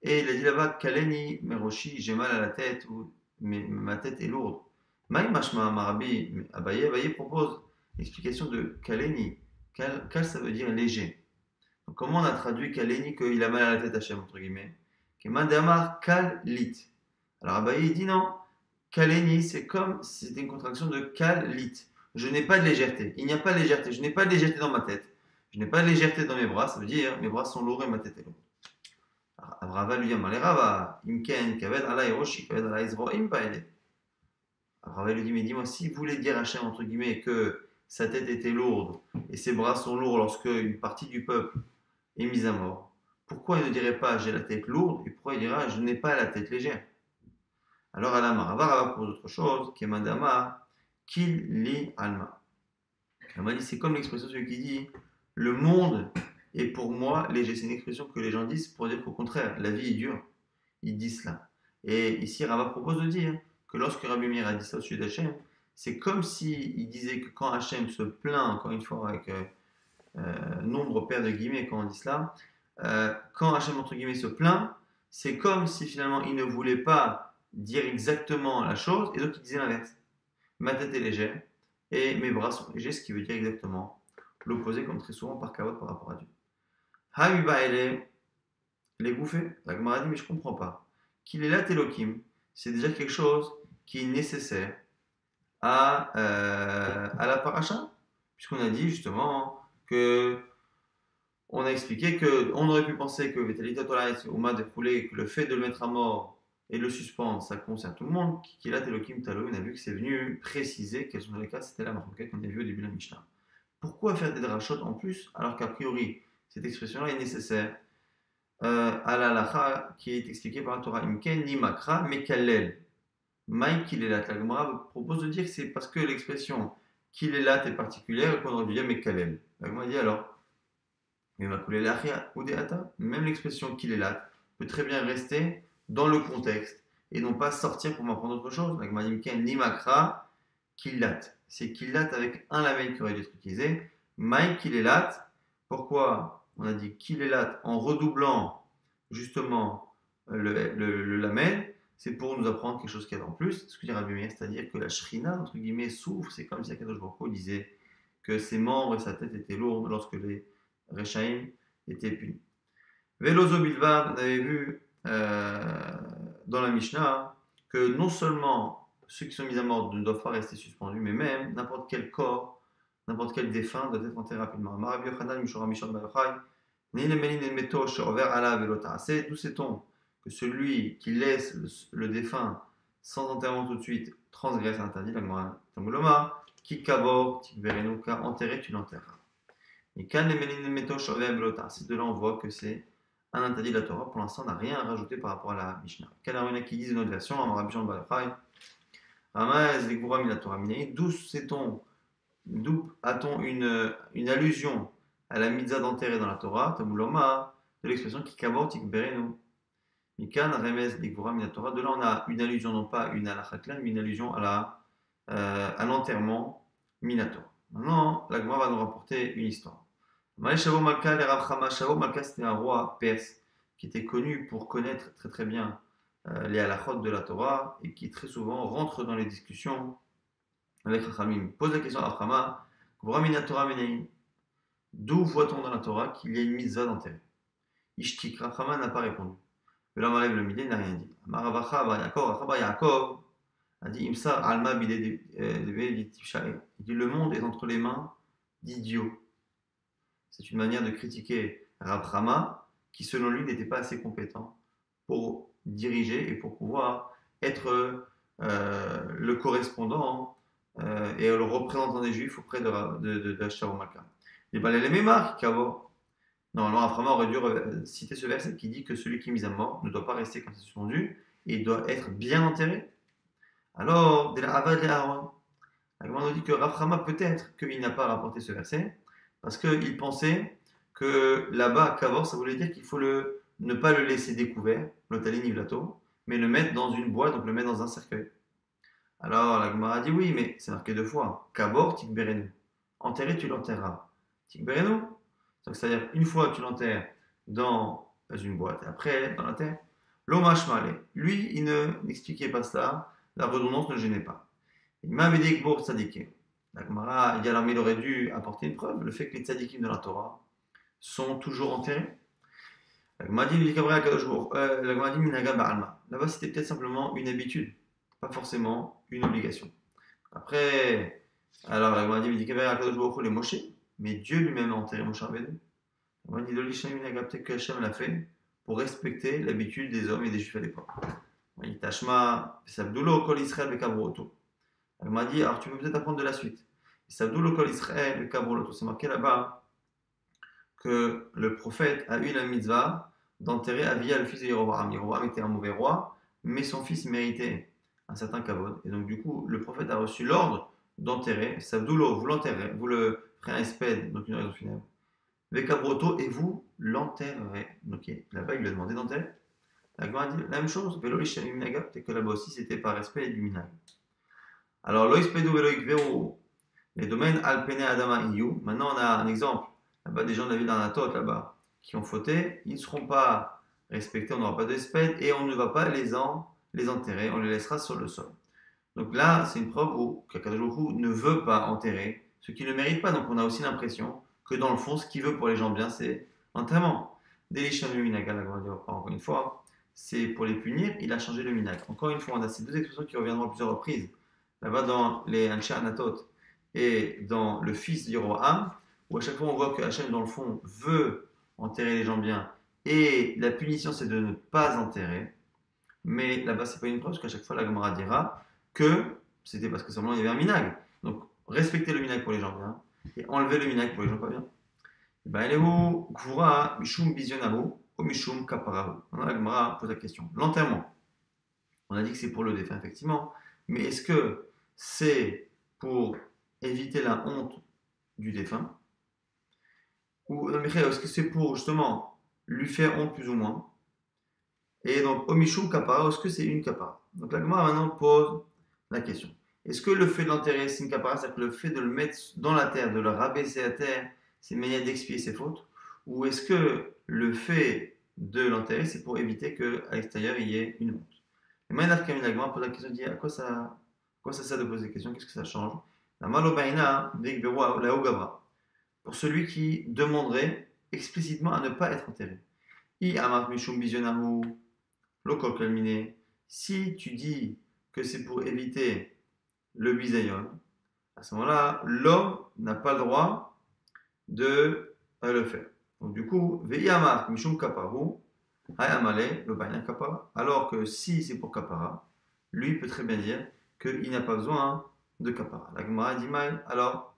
Et il a dit là-bas, Kaleni, Meroshi, j'ai mal à la tête, ou ma tête est lourde. Maï Mashma, Marabi, Abaye propose l'explication de Kaleni. Kal, ça veut dire léger. Donc, comment on a traduit Kaleni qu'il a mal à la tête, Hachem, entre guillemets? Kemandamar Kal Lit. Alors Abaye dit non, Kaleni, c'est comme si c'était une contraction de Kal Lit. Je n'ai pas de légèreté. Il n'y a pas de légèreté. Je n'ai pas de légèreté dans ma tête. Je n'ai pas de légèreté dans mes bras. Ça veut dire mes bras sont lourds et ma tête est lourde. Rava lui dit Rava, Imken, Kaved Alay Roshi, Kaved Alay Zro Impaede. Rava lui dit mais dis-moi, si vous voulez dire Hachem entre guillemets que sa tête était lourde et ses bras sont lourds lorsque une partie du peuple est mise à mort, pourquoi il ne dirait pas j'ai la tête lourde et pourquoi il dira je n'ai pas la tête légère? Alors Alama Rava propose autre chose, Kemandama, Kil li Alma. Elle m'a dit c'est comme l'expression celui qui dit le monde est pour moi léger. C'est une expression que les gens disent pour dire qu'au contraire, la vie est dure. Ils disent cela. Et ici, Rava propose de dire que lorsque Rabbi Meir a dit ça au sujet d'Hachem, c'est comme s'il disait que quand Hachem se plaint, encore une fois avec nombre pair de guillemets quand on dit cela, quand Hachem entre guillemets se plaint, c'est comme si finalement il ne voulait pas dire exactement la chose et donc il disait l'inverse. Ma tête est légère, et mes bras sont légers, ce qui veut dire exactement l'opposé, comme très souvent par kavod par rapport à Dieu. Habiba les bouffées. La Gemara dit, mais je ne comprends pas. Qu'il est là, Telokim, c'est déjà quelque chose qui est nécessaire à la paracha, puisqu'on a dit justement que on a expliqué qu'on aurait pu penser que que le fait de le mettre à mort et de le suspendre, ça concerne tout le monde. Qu'il a Telokim Talo, on a vu que c'est venu préciser quels sont les cas, c'était la marque qu'on a vu au début de la Mishnah. Pourquoi faire des drachot en plus, alors qu'a priori, cette expression-là est nécessaire à la lacha qui est expliquée par la Torah. Imken ni makra mekalel. Maï kilelat. La Gemara propose de dire que c'est parce que l'expression kilelat est particulière qu'on aurait dû dire mekalel. La Gemara dit alors, mais makulel achia ou deata, même l'expression kilelat peut très bien rester dans le contexte et non pas sortir pour m'apprendre autre chose. La Gemara dit imken ni makra kilat. C'est kilat avec un lamel qui aurait dû être utilisé. Maï kilelat. Pourquoi on a dit kilelat en redoublant justement le lamel? C'est pour nous apprendre quelque chose qu'il y a en plus, ce que dit Rabbi Meir, c'est-à-dire que la shrina, entre guillemets, souffre. C'est comme si Akadosh Baruch Hu disait que ses membres et sa tête étaient lourds lorsque les Rechaim étaient punis. Velozo Bilvad, on avait vu dans la Mishnah que non seulement ceux qui sont mis à mort ne doivent pas rester suspendus, mais même n'importe quel corps, n'importe quel défunt doit être enterré rapidement. D'où sait-on que celui qui laisse le défunt sans enterrement tout de suite transgresse l'interdit, la Gemara Tamuloma, qui kabor, tikverenu, car enterré tu l'enterreras. Et quand les melin meto shover belota, c'est de là on voit que c'est un interdit de la Torah. Pour l'instant, on n'a rien à rajouter par rapport à la Mishnah. Kalaruna qui disent une autre version, Rabbi Jean Balachai, Ramaz les Gvura la Torah Minaï, d'où a-t-on une allusion à la mitzvah d'enterrer dans la Torah, Tamuloma, de l'expression qui kabor, tikverenu. Mikan, Remez, Likvura, Minatora. De là, on a une allusion, non pas une halakha claire, mais une allusion à l'enterrement Minator. Maintenant, la Gemara va nous rapporter une histoire. Shavo Malka, les Rav Chama. Shavo Malka, c'était un roi perse qui était connu pour connaître très très bien les halakhot de la Torah et qui très souvent rentre dans les discussions avec Rachamim. Pose la question à Rav Chama, Gvura Minatora Menaim. D'où voit-on dans la Torah qu'il y a une mitzvah d'enterrer? Ishtik, Rav Chama n'a pas répondu. L'homme enlève le midé, n'a rien dit. Maravacha bar Yaakov a dit Imsar alma bidé il dit le monde est entre les mains d'idiots. C'est une manière de critiquer Rav Chama qui selon lui n'était pas assez compétent pour diriger et pour pouvoir être le correspondant et le représentant des Juifs auprès de Shavo Malka. Il dit les mémars qui normalement, Raphaël aurait dû citer ce verset qui dit que celui qui est mis à mort ne doit pas rester comme ça suspendu et il doit être bien enterré. Alors, dès la Avad et Aaron, la Gemara nous dit que Raphaël peut-être qu'il n'a pas rapporté ce verset parce qu'il pensait que là-bas, Kavor, ça voulait dire qu'il faut ne pas le laisser découvert, l'otalin nivlato, mais le mettre dans une boîte, donc le mettre dans un cercueil. Alors, la Gemara dit oui, mais c'est marqué deux fois. Kavor, tikberenu. Enterré, tu l'enterreras. Tikberenu. C'est-à-dire, une fois tu l'enterres dans une boîte et après dans la terre, l'omashmale, lui, il n'expliquait pas ça, la redondance ne le gênait pas. Il m'avait dit que pour tzadikim, la Gemara, il aurait dû apporter une preuve, le fait que les tzadikim de la Torah sont toujours enterrés. La Gemara dit minaga ba'alma. Là-bas, c'était peut-être simplement une habitude, pas forcément une obligation. Après, alors la Gemara dit les Moshe. Mais Dieu lui-même a enterré Moshe Rabbeinu. On va dire peut-être que Hachem l'a fait pour respecter l'habitude des hommes et des juifs à l'époque. On dit Tashma, Sabdulo, Kol Israël, Bekabroto. Elle m'a dit, alors tu peux peut-être apprendre de la suite. Sabdulo, Kol Israël, Bekabroto. C'est marqué là-bas que le prophète a eu la mitzvah d'enterrer Avia, le fils de Yeroboam. Yeroboam était un mauvais roi, mais son fils méritait un certain kavod. Et donc, du coup, le prophète a reçu l'ordre d'enterrer. Sabdulo, vous l'enterrez, vous le ferez un espède, donc une raison funèbre. Vekabroto, et vous l'enterrerez. Ok, là-bas, il lui a demandé d'enterrer. La Gemara dit la même chose. Velo Ishamim Minagab, peut-être que là-bas aussi, c'était par respect du minag. Alors, Loispedu Velo Ikvero, les domaines Alpene Adama Iyu. Maintenant, on a un exemple. Là-bas, des gens de la ville d'Anatot, là-bas, qui ont fauté, ils ne seront pas respectés, on n'aura pas d'espède, et on ne va pas les enterrer, on les laissera sur le sol. Donc là, c'est une preuve où qu'Akadosh Baruch Hu ne veut pas enterrer ce qui ne mérite pas. Donc on a aussi l'impression que dans le fond, ce qu'il veut pour les gens bien, c'est l'enterrement. Delishanu minagal, encore une fois, c'est pour les punir, il a changé le minag. Encore une fois, on a ces deux expressions qui reviendront à plusieurs reprises. Là-bas dans les Anshe Anatot et dans le fils du roi Am, où à chaque fois on voit que Hachem, dans le fond, veut enterrer les gens bien et la punition, c'est de ne pas enterrer. Mais là-bas, c'est pas une preuve, parce qu'à chaque fois, la Gemara dira que c'était parce que seulement il y avait un minag. Donc, respecter le minag pour les gens bien et enlever le minag pour les gens pas bien. Baelehu Gvura Mishum Bizyonahu ou Mishum Kaparahu. La Gemara pose la question. L'enterrement, on a dit que c'est pour le défunt, effectivement, mais est-ce que c'est pour éviter la honte du défunt ou est-ce que c'est pour justement lui faire honte plus ou moins? Et donc, Omishum Kapara, est-ce que c'est une Kapara? Donc, la Gemara maintenant pose la question. Est-ce que le fait de l'enterrer, c'est une Kapara, c'est-à-dire que le fait de le mettre dans la terre, de le rabaisser à terre, c'est une manière d'expier ses fautes? Ou est-ce que le fait de l'enterrer, c'est pour éviter qu'à l'extérieur, il y ait une honte? Et maintenant, la Gemara pose la question, dit à quoi ça sert de poser des questions? Qu'est-ce que ça change? La Malobaina, la Ogavra. Pour celui qui demanderait explicitement à ne pas être enterré. I Amar Mishum Bizyonahu. Si tu dis que c'est pour éviter le bisayon, à ce moment-là, l'homme n'a pas le droit de le faire. Donc du coup, Ve'yamar Mishum Kaparu, Hayamale, le Baina Kapara. Alors que si c'est pour Kapara, lui peut très bien dire qu'il n'a pas besoin de Kapara. La Gemara dit mal, alors,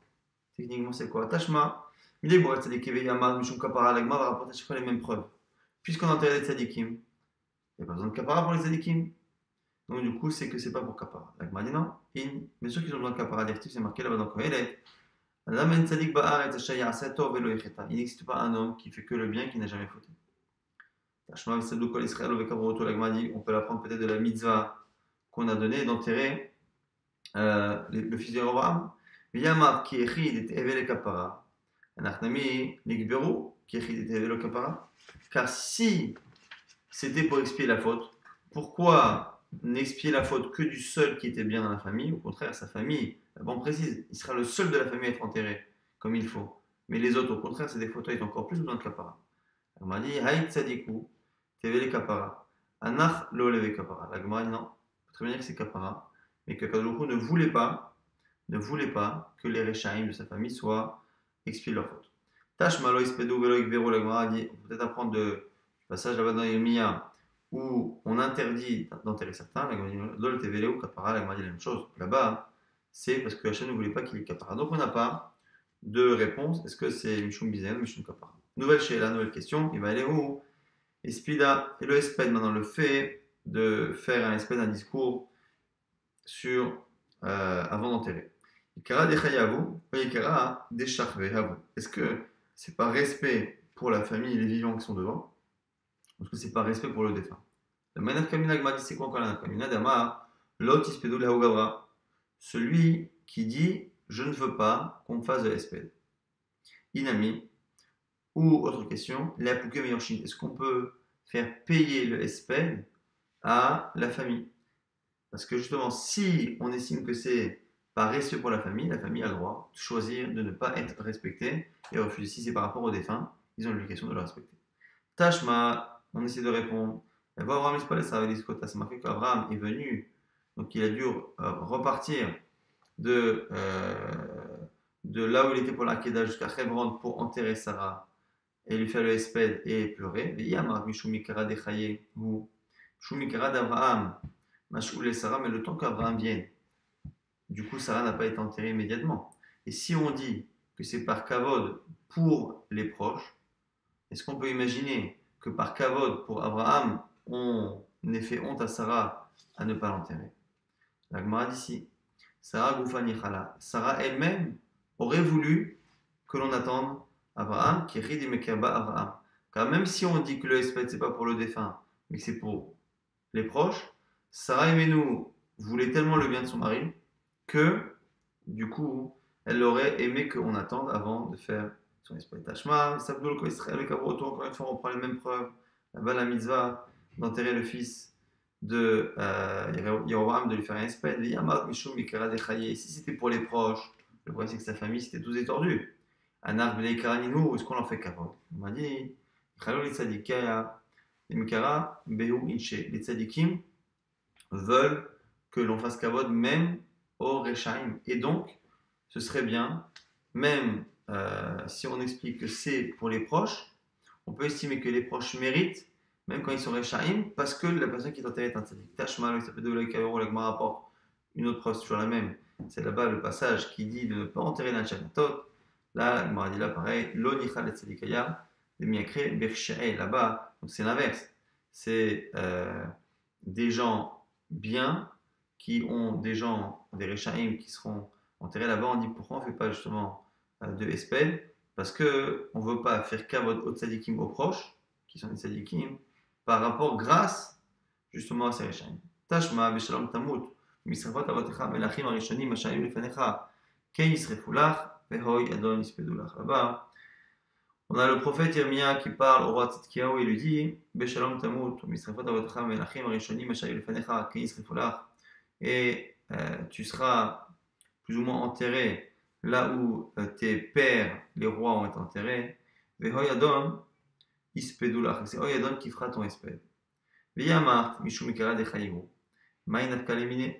techniquement c'est quoi? Tashma, il est bon, c'est-à-dire Ve'yamar Mishum Kapara, la Gemara va rapporter chaque fois les mêmes preuves. Puisqu'on a enterré des tzadikim, il n'y a pas besoin de kapara pour les tzadikim. Donc du coup, c'est que c'est pas pour kapara. La Gemara dit non. Bien sûr qu'ils ont besoin de kapara. Directif, c'est marqué là-bas dans Kohelet. Il n'existe pas un homme qui fait que le bien qui n'a jamais fauté. La Gemara dit, on peut l'apprendre peut-être de la mitzvah qu'on a donnée d'enterrer le fils de Rovam. Yamar qui écrit et kapara. Anachnami l'igberu qui écrit et kapara. Car si c'était pour expier la faute, pourquoi n'expier la faute que du seul qui était bien dans la famille? Au contraire, sa famille, la banque précise, il sera le seul de la famille à être enterré comme il faut. Mais les autres, au contraire, c'est des fauteuils, ils ont encore plus besoin de kapara. On m'a dit, Haït Sadikou, Tevele kapara, Anach lo leve kapara. La Gemara dit non, on peut très bien dire que c'est kapara, mais que Kadoujou ne voulait pas que les Rechaim de sa famille soient expiés leur faute. Tash malo ispedou velo ikvero, la Gemara dit, on peut peut-être apprendre de passage là-bas dans Yirmiya où on interdit d'enterrer certains, la Gemara dit la même chose. Là-bas, c'est parce que Hachem ne voulait pas qu'il y ait kapara. Donc on n'a pas de réponse. Est-ce que c'est Mishum Bizen ou Mishum Kapara? Nouvelle sheila, nouvelle question. Il va aller où? Espida et le esped, maintenant le fait de faire un esped, un discours sur avant d'enterrer. Ikara dechayavu, ikara deshachvehavu. Est-ce que c'est par respect pour la famille et les vivants qui sont devant? Parce que c'est par respect pour le défunt. La manière kamina gma dit c'est quoi encore la kamina dama l'autre ispedo la gavra. Celui qui dit je ne veux pas qu'on me fasse de l'espède. Inami. Ou autre question, la pouke meyorshin. Est-ce qu'on peut faire payer le espède à la famille? Parce que justement, si on estime que c'est par respect pour la famille a le droit de choisir de ne pas être respecté et refuser. Si c'est par rapport au défunt, ils ont l'obligation de le respecter. Tashma, on essaie de répondre. Abraham c'est marqué qu'Abraham est venu, donc il a dû repartir de là où il était pour l'Akedah jusqu'à Hebron pour enterrer Sarah et lui faire le espède et pleurer. d'Abraham, Sarah, mais le temps qu'Abraham vienne, du coup Sarah n'a pas été enterrée immédiatement. Et si on dit que c'est par kavod pour les proches, est-ce qu'on peut imaginer que par kavod pour Abraham, on ait fait honte à Sarah à ne pas l'enterrer? La Gemara dit ici, Sarah Goufani-Chala. Sarah elle-même aurait voulu que l'on attende Abraham, qui rit Mekaba Abraham. Car même si on dit que le espède c'est pas pour le défunt, mais que c'est pour les proches, Sarah Emenu voulait tellement le bien de son mari que, du coup, elle aurait aimé qu'on attende avant de faire son espède. Tashma, Sabdoul, Israël, le Kabroto, encore une fois, on prend les mêmes preuves. Là-bas, la mitzvah d'enterrer le fils de Yeroboam de lui faire un espède, et si c'était pour les proches, le problème c'est que sa famille c'était tous étordus. Anar Bnei Karaninou, est-ce qu'on leur fait kavod? On m'a dit, Chalol les tzadikaya, les mikara, behu inche. Les tzadikim veulent que l'on fasse kavod même au Rechaim. Et donc, ce serait bien, même si on explique que c'est pour les proches, on peut estimer que les proches méritent, même quand ils sont Rechaim, parce que la personne qui est enterrée est un tzadik. Tashma, il s'appelle de la Gemara rapporte une autre preuve, c'est toujours la même. C'est là-bas le passage qui dit de ne pas enterrer dans le Chanatot. Là, il m'a dit là pareil, lo nichal et tzadikaya, de miakre bersha'e, là-bas, donc c'est l'inverse. C'est des gens bien qui ont des gens, des rechaim qui seront enterrés là-bas. On dit pourquoi on ne fait pas justement de espède? Parce qu'on ne veut pas faire kavod au tzadikim aux proches, qui sont des tzadikim, par rapport, grâce justement à ces rechaim. Tashma, beshalom tamut, misrafot avotecha, melachim arishonim, mashayim lefanecha, kei yisrefulach, vehoy adon ispedulach. Là-bas, on a le prophète Yermia qui parle au roi Tzidkiyahu et lui dit Beshalom tamut, misrafot avotecha, melachim arishonim, mashayim lefanecha, kei yisrefulach. Et tu seras plus ou moins enterré là où tes pères, les rois, ont été enterrés. Vehoy adon ispedulach. C'est Hoy qui fera ton espède. Veyamart, Mishum Mikara de Chayivu. Maïnaf Kalemine.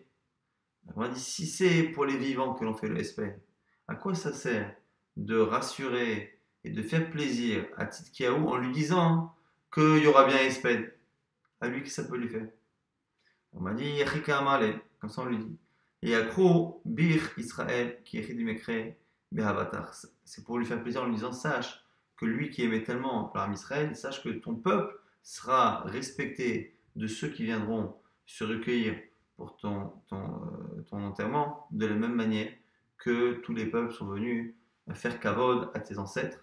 On a dit si c'est pour les vivants que l'on fait le espède, à quoi ça sert de rassurer et de faire plaisir à Tzidkiyahu en lui disant qu'il y aura bien espède? À lui, que ça peut lui faire? On m'a dit Yachika Amale, comme ça on lui dit. Et Akro, Bir Israël, qui écrit du Mekre, Behavatar. C'est pour lui faire plaisir en lui disant sache que lui qui aimait tellement l'armée Israël, sache que ton peuple sera respecté de ceux qui viendront se recueillir pour ton enterrement, de la même manière que tous les peuples sont venus faire kavod à tes ancêtres,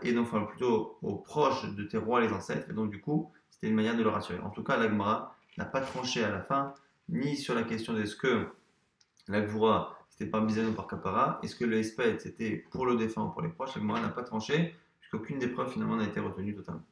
et donc enfin, plutôt aux proches de tes rois, les ancêtres, et donc du coup, c'était une manière de le rassurer. En tout cas, la Gemara n'a pas tranché à la fin, ni sur la question d'est-ce que la Gvura, c'était par Bizan ou par Kapara, est-ce que le Esped, c'était pour le défunt ou pour les proches. La Gemara n'a pas tranché, puisqu'aucune des preuves finalement n'a été retenue totalement.